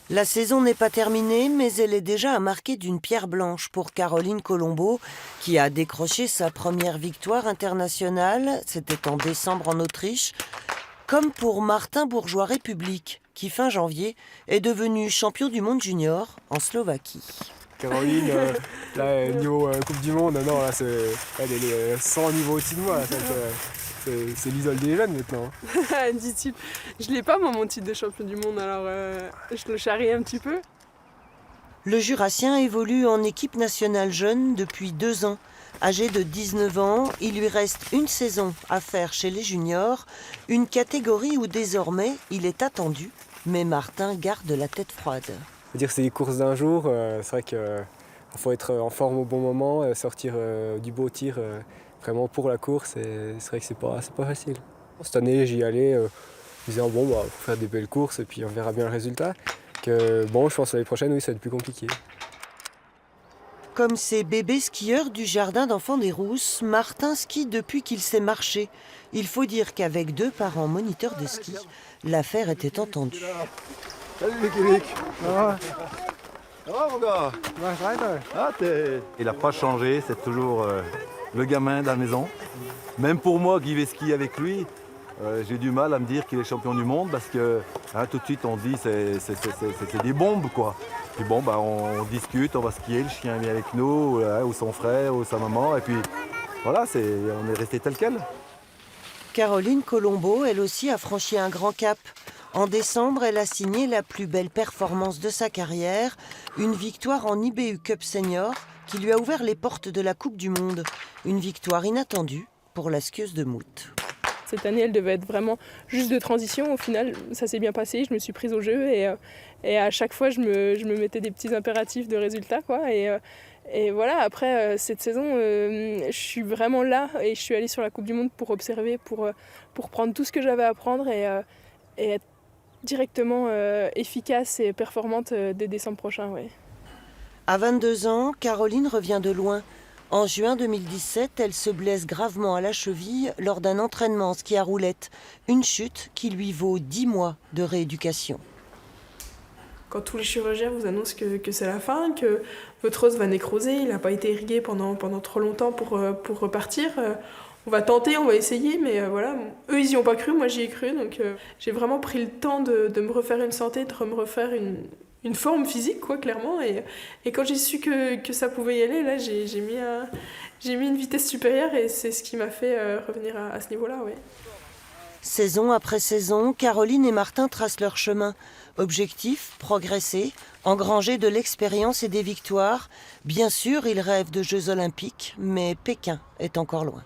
La saison n'est pas terminée, mais elle est déjà à marquer d'une pierre blanche pour Caroline Colombo, qui a décroché sa première victoire internationale, c'était en décembre en Autriche, comme pour Martin Bourgeois-République, qui fin janvier est devenu champion du monde junior en Slovaquie. Caroline, là, niveau Coupe du Monde, non, là, elle est 100 niveaux au-dessus de moi. Là, c'est l'idole des jeunes maintenant. Dit-il. Je l'ai pas, moi, mon titre de champion du monde, alors je le charrie un petit peu. Le Jurassien évolue en équipe nationale jeune depuis 2 ans. Âgé de 19 ans, il lui reste une saison à faire chez les juniors, une catégorie où désormais il est attendu, mais Martin garde la tête froide. C'est-à-dire que c'est des courses d'un jour, c'est vrai qu'il faut être en forme au bon moment, sortir du beau tir vraiment pour la course, et c'est vrai que c'est pas facile. Cette année j'y allais en disant bon bah faut faire des belles courses et puis on verra bien le résultat. Que bon je pense que l'année prochaine oui ça va être plus compliqué. Comme ces bébés skieurs du jardin d'enfants des Rousses, Martin skie depuis qu'il sait marcher. Il faut dire qu'avec 2 parents moniteurs de ski, l'affaire était entendue. Salut les Québec. Ça va mon gars? Il n'a pas changé, c'est toujours le gamin de la maison. Même pour moi qui vais skier avec lui, j'ai du mal à me dire qu'il est champion du monde parce que tout de suite on dit c'est des bombes quoi. Puis bon bah on discute, on va skier, le chien vient avec nous, ou son frère, ou sa maman, et puis voilà, on est resté tel quel. Caroline Colombo, elle aussi, a franchi un grand cap. En décembre, elle a signé la plus belle performance de sa carrière, une victoire en IBU Cup Senior qui lui a ouvert les portes de la Coupe du Monde. Une victoire inattendue pour la skieuse de Mout. Cette année, elle devait être vraiment juste de transition. Au final, ça s'est bien passé, je me suis prise au jeu et à chaque fois, je me mettais des petits impératifs de résultats, quoi. Et voilà, après cette saison, je suis vraiment là et je suis allée sur la Coupe du Monde pour observer, pour prendre tout ce que j'avais à prendre et être directement efficace et performante dès décembre prochain. Ouais. À 22 ans, Caroline revient de loin. En juin 2017, elle se blesse gravement à la cheville lors d'un entraînement en ski à roulettes. Une chute qui lui vaut 10 mois de rééducation. Quand tous les chirurgiens vous annoncent que c'est la fin, que votre os va nécroser, il n'a pas été irrigué pendant trop longtemps pour repartir, on va tenter, on va essayer, mais voilà, eux ils n'y ont pas cru, moi j'y ai cru, donc j'ai vraiment pris le temps de me refaire une santé, de me refaire une forme physique, quoi, clairement, et quand j'ai su que ça pouvait y aller, là j'ai mis une vitesse supérieure et c'est ce qui m'a fait revenir à ce niveau-là, ouais. Saison après saison, Caroline et Martin tracent leur chemin. Objectif, progresser, engranger de l'expérience et des victoires. Bien sûr, ils rêvent de Jeux Olympiques, mais Pékin est encore loin.